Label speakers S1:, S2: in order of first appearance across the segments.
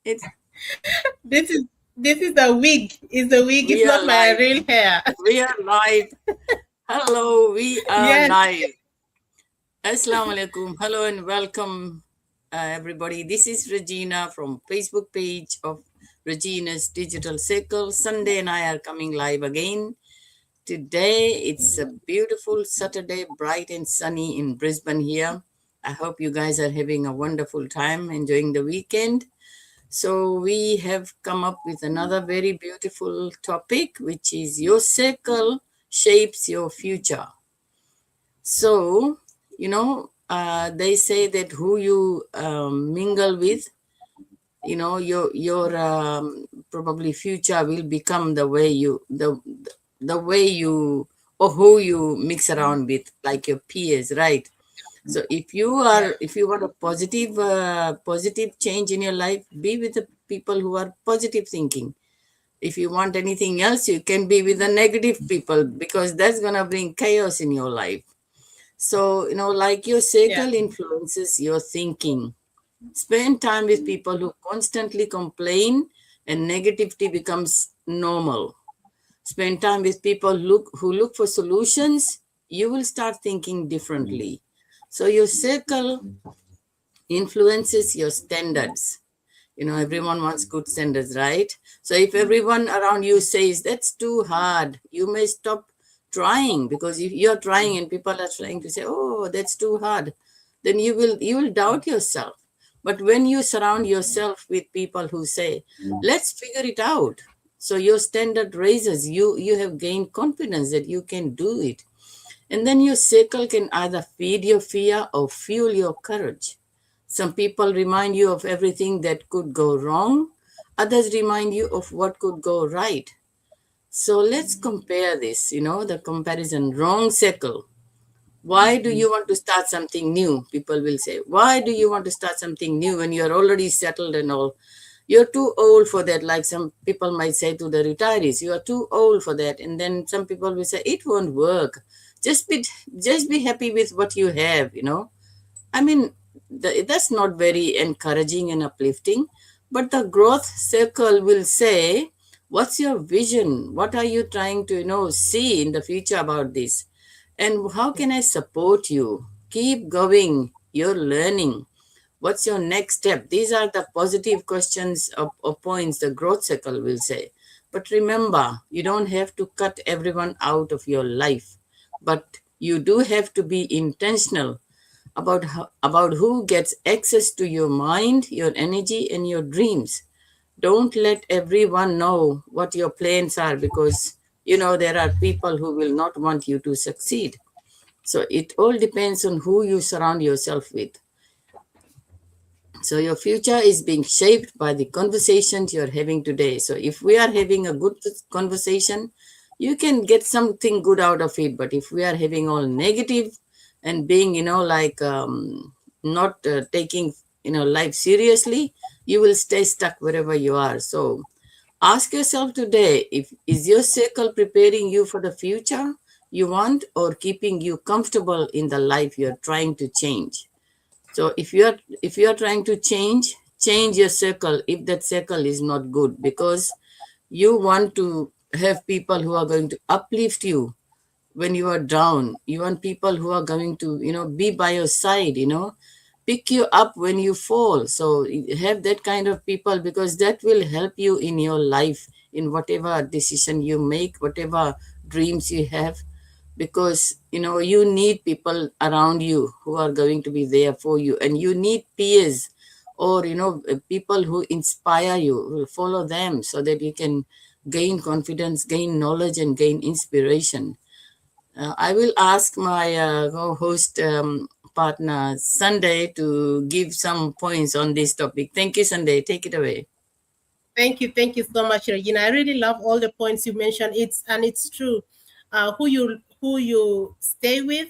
S1: It's
S2: This is this is the wig. It's the wig. It's
S1: we are
S2: not my
S1: live.
S2: real hair.
S1: We are live. Hello, we are
S2: Yes.
S1: live. Assalamu alaikum. Hello and welcome, everybody. This is Regina from Facebook page of Regina's Digital Circle. Sunday and I are coming live again. Today it's a beautiful Saturday, bright and sunny in Brisbane here. I hope you guys are having a wonderful time, enjoying the weekend. So, we have come up with another very beautiful topic, which is your circle shapes your future. So, they say that who you mingle with, your probably future will become the way you or who you mix around with, like your peers, right? So
S2: Yeah.
S1: if you want a positive change in your life, be with the people who are positive thinking. If you want anything else, you can be with the negative people because that's gonna bring chaos in your life. So, like your
S2: Yeah.
S1: circle influences your thinking. Spend time with people who constantly complain and negativity becomes normal. Spend time with people who look for solutions, you will start thinking differently. So your circle influences your standards. Everyone wants good standards, right? So if everyone around you says that's too hard, you may stop trying, because if you're trying and people are trying to say, oh, that's too hard, then you will doubt yourself. But when you surround yourself with people who say, let's figure it out, so your standard raises, you have gained confidence that you can do it. And then your circle can either feed your fear or fuel your courage. Some people remind you of everything that could go wrong, others remind you of what could go right. So let's compare this, the comparison. Wrong circle. Why do you want to start something new? People will say, why do you want to start something new when you're already settled and all? You're too old for that. Like some people might say to the retirees, you are too old for that. And then some people will say, it won't work. Just be, just be happy with what you have. I mean, that's not very encouraging and uplifting. But the growth circle will say, what's your vision? What are you trying to, see in the future about this? And how can I support you? Keep going. You're learning. What's your next step? These are the positive questions or points the growth circle will say. But remember, you don't have to cut everyone out of your life, but you do have to be intentional about who gets access to your mind, your energy, and your dreams. Don't let everyone know what your plans are, because there are people who will not want you to succeed. So it all depends on who you surround yourself with. So your future is being shaped by the conversations you're having today. So if we are having a good conversation, you can get something good out of it. But if we are having all negative and being, like not taking, life seriously, you will stay stuck wherever you are. So ask yourself today, if is your circle preparing you for the future you want, or keeping you comfortable in the life you're trying to change. So if you are trying to change your circle if that circle is not good, because you want to have people who are going to uplift you when you are down. You want people who are going to, be by your side, pick you up when you fall. So have that kind of people, because that will help you in your life, in whatever decision you make, whatever dreams you have. Because you need people around you who are going to be there for you, and you need peers, or people who inspire you, who follow them, so that you can gain confidence, gain knowledge, and gain inspiration. I will ask my co-host partner Sunday to give some points on this topic. Thank you, Sunday. Take it away.
S2: Thank you so much, Regina. I really love all the points you mentioned. It's true. Who you stay with,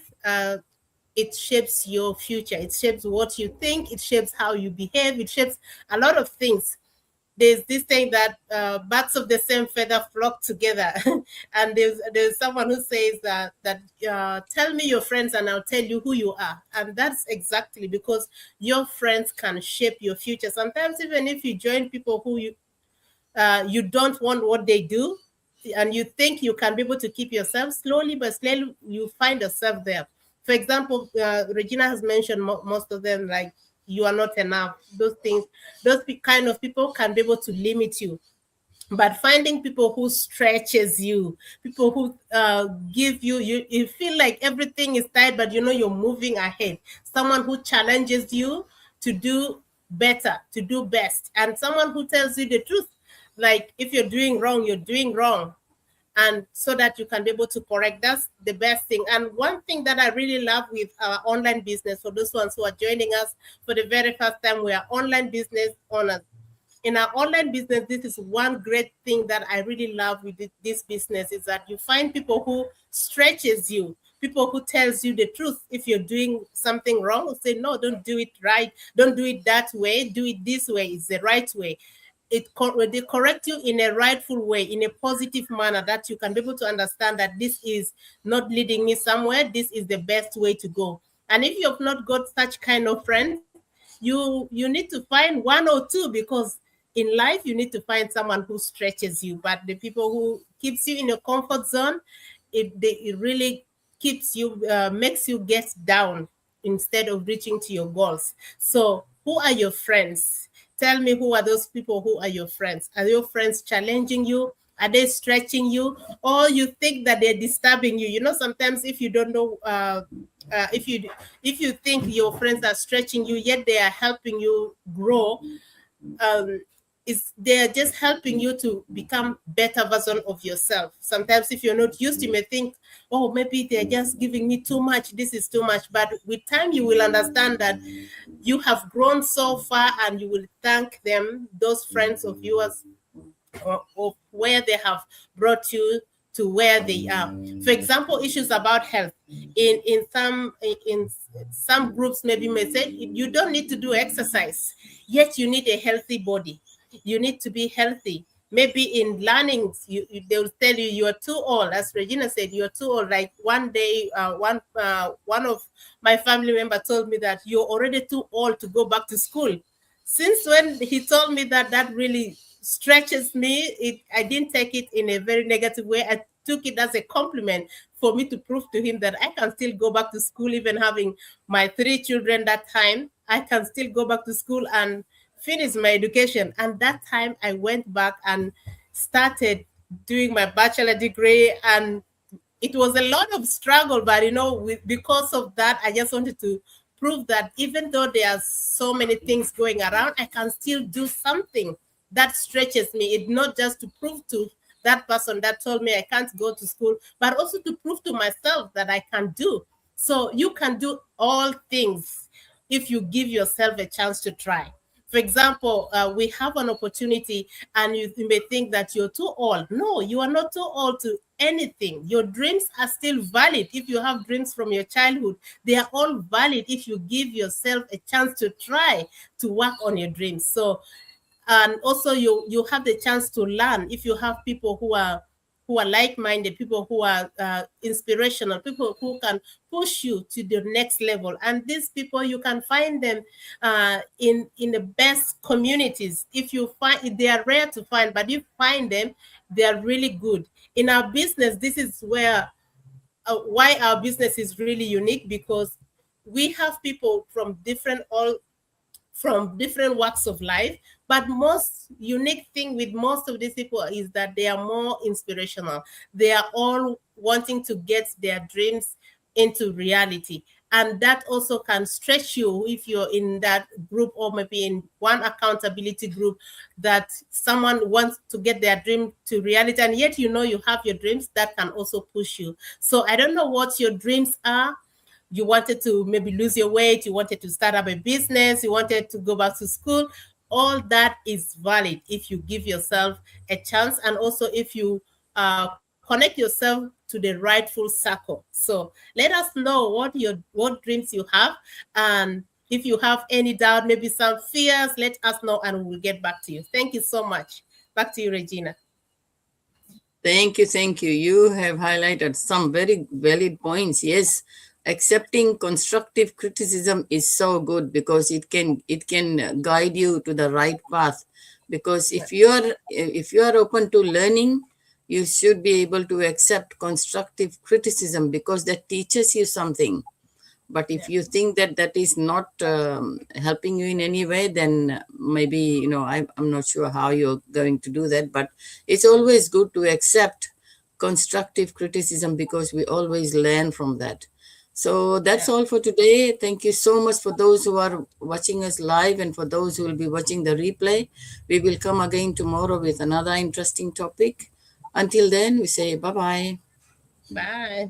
S2: it shapes your future. It shapes what you think. It shapes how you behave. It shapes a lot of things. there's this thing that birds of the same feather flock together. And there's someone who says that tell me your friends and I'll tell you who you are. And that's exactly because your friends can shape your future. Sometimes even if you join people who you don't want what they do, and you think you can be able to keep yourself, slowly but slowly you find yourself there. For example, Regina has mentioned most of them, like you are not enough. Those things, kind of people can be able to limit you. But finding people who stretches you, people who give you feel like everything is tight, but you know you're moving ahead. Someone who challenges you to do better, to do best, and someone who tells you the truth. Like if you're doing wrong, you're doing wrong, and so that you can be able to correct. That's the best thing. And one thing that I really love with our online business, for those ones who are joining us for the very first time, we are online business owners. In our online business, this is one great thing that I really love with this business, is that you find people who stretches you, people who tells you the truth. If you're doing something wrong, say no, don't do it right, don't do it that way, do it this way, it's the right way. They correct you in a rightful way, in a positive manner, that you can be able to understand that this is not leading me somewhere, this is the best way to go. And if you have not got such kind of friends, you need to find one or two, because in life you need to find someone who stretches you. But the people who keeps you in your comfort zone, it really keeps you, makes you get down instead of reaching to your goals. So who are your friends? Tell me, who are those people who are your friends? Are your friends challenging you? Are they stretching you? Or you think that they're disturbing you? You know, sometimes if you don't know, if you think your friends are stretching you, yet they are helping you grow, um, is they're just helping you to become better version of yourself. Sometimes if you're not used, you may think, oh, maybe they're just giving me too much, this is too much. But with time you will understand that you have grown so far, and you will thank them, those friends of yours, of where they have brought you to where they are. For example, issues about health, in some groups maybe may say you don't need to do exercise, yet you need a healthy body, you need to be healthy. Maybe in learning, they will tell you you are too old. As Regina said, you're too old. Like one day, one of my family member told me that you're already too old to go back to school. Since when he told me that, that really stretches me. I didn't take it in a very negative way. I took it as a compliment for me to prove to him that I can still go back to school, even having my 3 children that time. I can still go back to school and finish my education. And that time I went back and started doing my bachelor degree, and it was a lot of struggle, but because of that, I just wanted to prove that even though there are so many things going around, I can still do something that stretches me. It's not just to prove to that person that told me I can't go to school, but also to prove to myself that I can do. So you can do all things if you give yourself a chance to try. For example, we have an opportunity, and you may think that you're too old. No, you are not too old to anything. Your dreams are still valid. If you have dreams from your childhood, they are all valid if you give yourself a chance to try to work on your dreams. So, and also you have the chance to learn if you have people who are like-minded, people who are inspirational, people who can push you to the next level. And these people, you can find them in the best communities. If you find, they are rare to find, but if you find them, they are really good. In our business, this is where why our business is really unique, because we have people from different walks of life. But most unique thing with most of these people is that they are more inspirational. They are all wanting to get their dreams into reality. And that also can stretch you if you're in that group, or maybe in one accountability group, that someone wants to get their dream to reality, and yet you have your dreams. That can also push you. So I don't know what your dreams are. You wanted to maybe lose your weight, you wanted to start up a business, you wanted to go back to school. All that is valid if you give yourself a chance, and also if you connect yourself to the rightful circle. So let us know what dreams you have, and If you have any doubt, maybe some fears, let us know and we'll get back to you. Thank you so much. Back to you, Regina.
S1: Thank you, thank you. You have highlighted some very valid points. Yes, accepting constructive criticism is so good because it can guide you to the right path. Because if you are open to learning, you should be able to accept constructive criticism because that teaches you something. But if you think that that is not helping you in any way, then maybe, you know, I'm not sure how you're going to do that. But it's always good to accept constructive criticism because we always learn from that. So that's all for today. Thank you so much for those who are watching us live, and for those who will be watching the replay. We will come again tomorrow with another interesting topic. Until then, we say bye-bye.
S2: Bye.